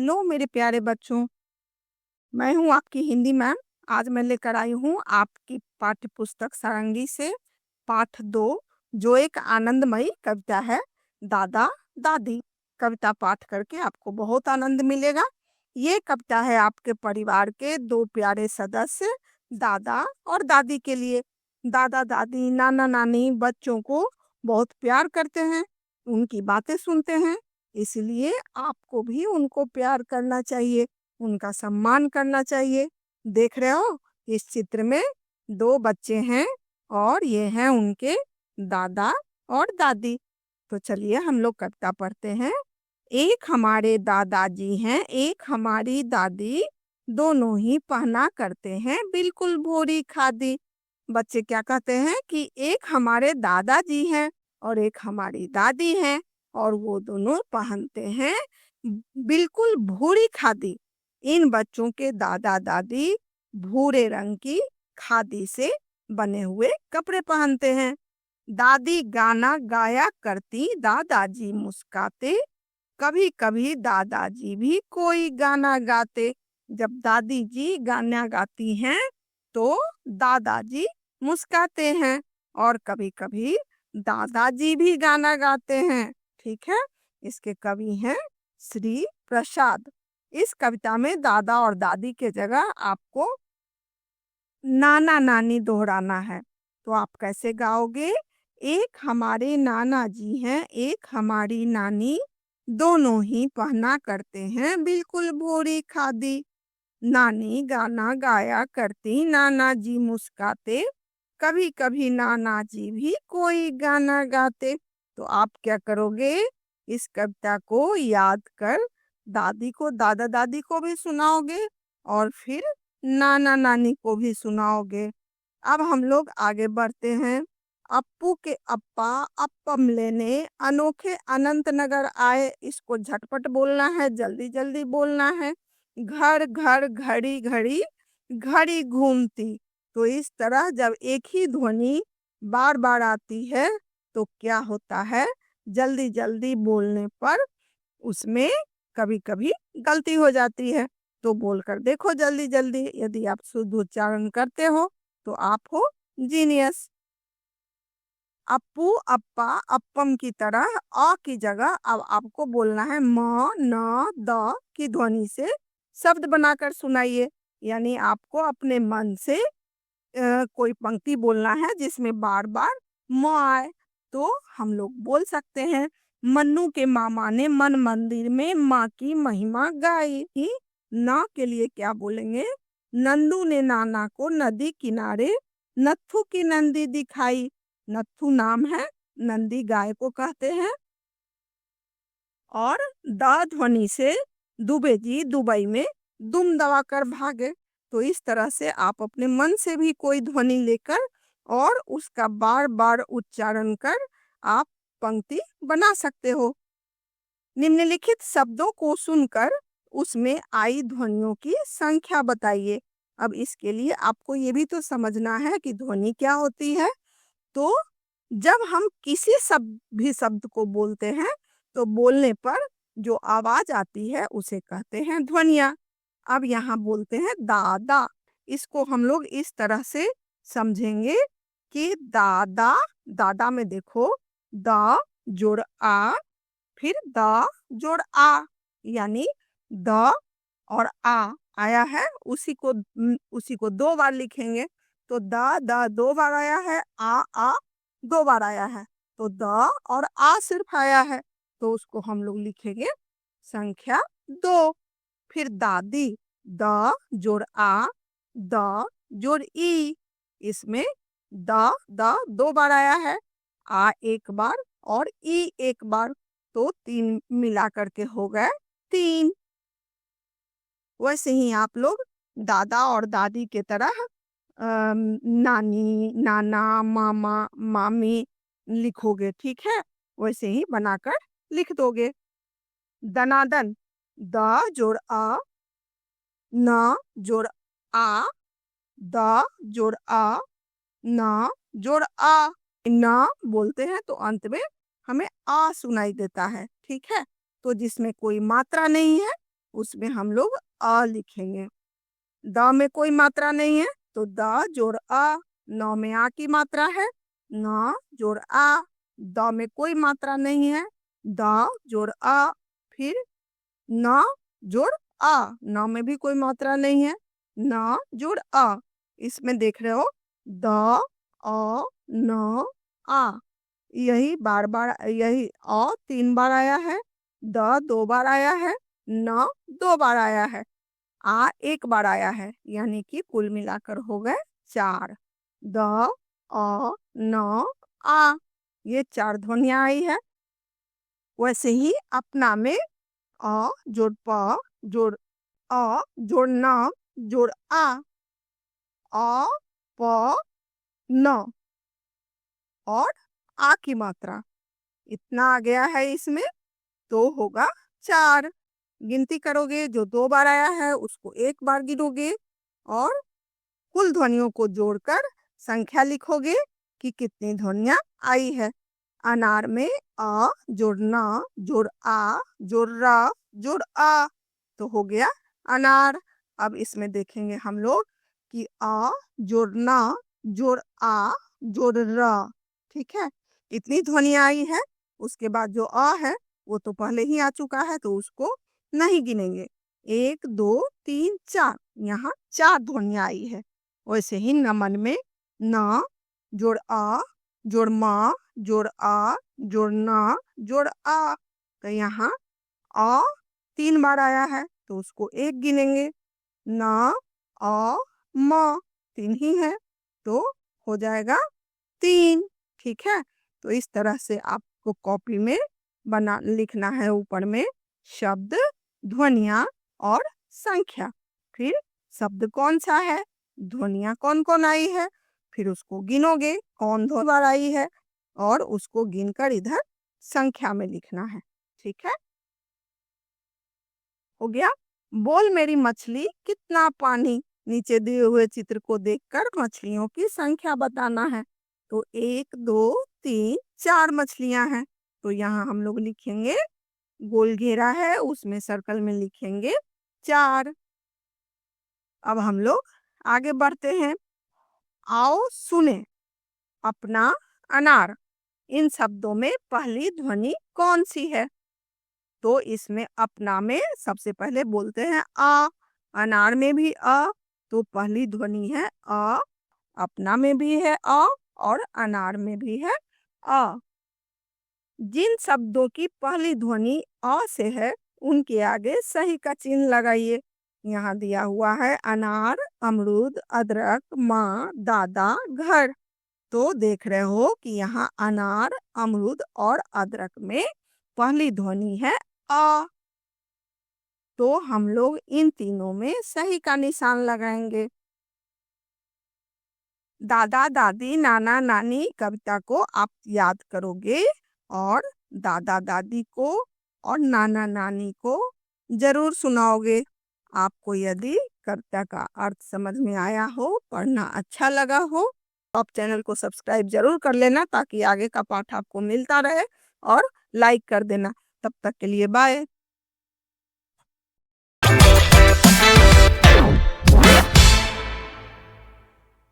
Hello मेरे प्यारे बच्चों, मैं हूँ आपकी हिंदी मैम। आज मैं लेकर आई हूँ आपकी पाठ्य पुस्तक सारंगी से पाठ 2, जो एक आनंदमयी कविता है, दादा दादी। कविता पाठ करके आपको बहुत आनंद मिलेगा। ये कविता है आपके परिवार के 2 प्यारे सदस्य, दादा और दादी के लिए। दादा दादी नाना नानी बच्चों को बहुत प्यार करते हैं, उनकी बातें सुनते हैं, इसलिए आपको भी उनको प्यार करना चाहिए, उनका सम्मान करना चाहिए। देख रहे हो, इस चित्र में 2 बच्चे हैं और ये हैं उनके दादा और दादी। तो चलिए हम लोग कविता पढ़ते हैं। एक हमारे दादाजी हैं, एक हमारी दादी, दोनों ही पहना करते हैं बिल्कुल भोरी खादी। बच्चे क्या कहते हैं कि एक हमारे दादाजी हैं और एक हमारी दादी हैं और वो दोनों पहनते हैं बिल्कुल भूरी खादी। इन बच्चों के दादा दादी भूरे रंग की खादी से बने हुए कपड़े पहनते हैं। दादी गाना गाया करती, दादाजी मुस्काते, कभी कभी दादाजी भी कोई गाना गाते। जब दादी जी गाना गाती हैं तो दादाजी मुस्काते हैं और कभी कभी दादाजी भी गाना गाते हैं। ठीक है, इसके कवि हैं श्री प्रसाद। इस कविता में दादा और दादी के जगह आपको नाना नानी दोहराना है। तो आप कैसे गाओगे? एक हमारे नाना जी हैं, एक हमारी नानी, दोनों ही पहना करते हैं बिल्कुल भोरी खादी। नानी गाना गाया करती, नाना जी मुस्काते, कभी कभी नाना जी भी कोई गाना गाते। तो आप क्या करोगे? इस कविता को याद कर दादी को, दादा दादी को भी सुनाओगे और फिर नाना नानी को भी सुनाओगे। अब हम लोग आगे बढ़ते हैं। अप्पू के अप्पा अप्पम लेने अनोखे अनंत नगर आए। इसको झटपट बोलना है, जल्दी जल्दी बोलना है। घर घर घड़ी घड़ी घड़ी घूमती। तो इस तरह जब एक ही ध्वनि बार बार आती है तो क्या होता है, जल्दी जल्दी बोलने पर उसमें कभी कभी गलती हो जाती है। तो बोलकर देखो जल्दी जल्दी, यदि आप शुद्ध उच्चारण करते हो तो आप हो जीनियस। अप्पू अप्पा अप्पम की तरह अ की जगह अब आपको बोलना है म न द की ध्वनि से शब्द बनाकर सुनाइए। यानी आपको अपने मन से कोई पंक्ति बोलना है जिसमें बार बार म आए। तो हम लोग बोल सकते हैं, मन्नू के मामा ने मन मंदिर में माँ की महिमा गाई। न के लिए क्या बोलेंगे? नंदू ने नाना को नदी किनारे नत्थू की नंदी दिखाई। नत्थू नाम है, नंदी गाय को कहते हैं। और द ध्वनि से दुबे जी दुबई में दुम दबाकर भागे। तो इस तरह से आप अपने मन से भी कोई ध्वनि लेकर और उसका बार बार उच्चारण कर आप पंक्ति बना सकते हो। निम्नलिखित शब्दों को सुनकर उसमें आई ध्वनियों की संख्या बताइए। अब इसके लिए आपको ये भी तो समझना है कि ध्वनि क्या होती है। तो जब हम किसी भी शब्द को बोलते हैं तो बोलने पर जो आवाज आती है उसे कहते हैं ध्वनिया। अब यहाँ बोलते हैं दादा। इसको हम लोग इस तरह से समझेंगे कि दादा, दादा में देखो द जोड़ आ, फिर द जोड़ आ, यानी द और आ आया है, उसी को 2 बार लिखेंगे। तो द 2 बार आया है, आ 2 बार आया है। तो द और आ सिर्फ आया है, तो उसको हम लोग लिखेंगे संख्या 2। फिर दादी, द जोड़ आ, द जोड़ ई। इसमें द 2 बार आया है, आ 1 बार और ई 1 बार, तो 3 मिला करके हो गए 3। वैसे ही आप लोग दादा और दादी के तरह नानी, नाना, मामा, मामी लिखोगे। ठीक है, वैसे ही बनाकर लिख दोगे। दनादन, द जोड़ अ, न जोड़ आ, द जोड़ अ, न जोड़ आ। न बोलते हैं तो अंत में हमें आ सुनाई देता है। ठीक है, तो जिसमें कोई मात्रा नहीं है उसमें हम लोग अ लिखेंगे। द में कोई मात्रा नहीं है तो द जोड़ अ। न में आ की मात्रा है, न जोड़ आ। द में कोई मात्रा नहीं है, द जोड़ अ। फिर न जोड़ आ, न में भी कोई मात्रा नहीं है, न जोड़ अ। इसमें देख रहे हो द अ न आ, यही बार बार, यही अ 3 बार आया है, द 2 बार आया है, न 2 बार आया है, आ 1 बार आया है, यानी कि कुल मिलाकर हो गए 4। द अ न आ, ये 4 ध्वनियां आई है। वैसे ही अपना में अ जोड़ प जोड़ अ जोड़ न जोड़ आ, अ प न और आ की मात्रा इतना आ गया है इसमें, तो होगा 4। गिनती करोगे, जो 2 बार आया है उसको 1 बार गिनोगे और कुल ध्वनियों को जोड़कर संख्या लिखोगे कि कितनी ध्वनियां आई है। अनार में अ जोड़ न जोड़ आ जोड़ र जोड़ आ, तो हो गया अनार। अब इसमें देखेंगे हम लोग कि अ जोड़ न जोड़ आ जोड़ र, ठीक है, इतनी ध्वनि आई है। उसके बाद जो अ है वो तो पहले ही आ चुका है तो उसको नहीं गिनेंगे। 1 2 3 4, यहाँ 4 ध्वनियां आई है। वैसे ही नमन में न जोड़ आ जोड़ म जोड़ आ जोड़ न जोड़ आ, तो यहाँ अ 3 बार आया है तो उसको 1 गिनेंगे। न अ म 3 ही है तो हो जाएगा 3, ठीक है। तो इस तरह से आपको कॉपी में बना लिखना है, ऊपर में शब्द, ध्वनियां और संख्या। फिर शब्द कौन सा है, ध्वनियां कौन कौन आई है, फिर उसको गिनोगे कौन दो बार आई है और उसको गिनकर इधर संख्या में लिखना है, ठीक है। हो गया। बोल मेरी मछली कितना पानी, नीचे दिए हुए चित्र को देखकर मछलियों की संख्या बताना है। तो 1 2 3 4 मछलियां हैं, तो यहाँ हम लोग लिखेंगे, गोल घेरा है उसमें सर्कल में लिखेंगे 4। अब हम लोग आगे बढ़ते हैं। आओ सुने अपना अनार, इन शब्दों में पहली ध्वनि कौन सी है। तो इसमें अपना में सबसे पहले बोलते हैं आ, अनार में भी अ, तो पहली ध्वनि है अ, अपना में भी है अ और अनार में भी है अ। जिन शब्दों की पहली ध्वनि अ से है उनके आगे सही का चिन्ह लगाइए। यहाँ दिया हुआ है अनार, अमरूद, अदरक, माँ, दादा, घर। तो देख रहे हो कि यहाँ अनार, अमरूद और अदरक में पहली ध्वनि है अ, तो हम लोग इन तीनों में सही का निशान लगाएंगे। दादा दादी नाना नानी कविता को आप याद करोगे और दादा दादी को और नाना नानी को जरूर सुनाओगे। आपको यदि कविता का अर्थ समझ में आया हो, पढ़ना अच्छा लगा हो, तो आप चैनल को सब्सक्राइब जरूर कर लेना ताकि आगे का पाठ आपको मिलता रहे, और लाइक कर देना। तब तक के लिए बाय।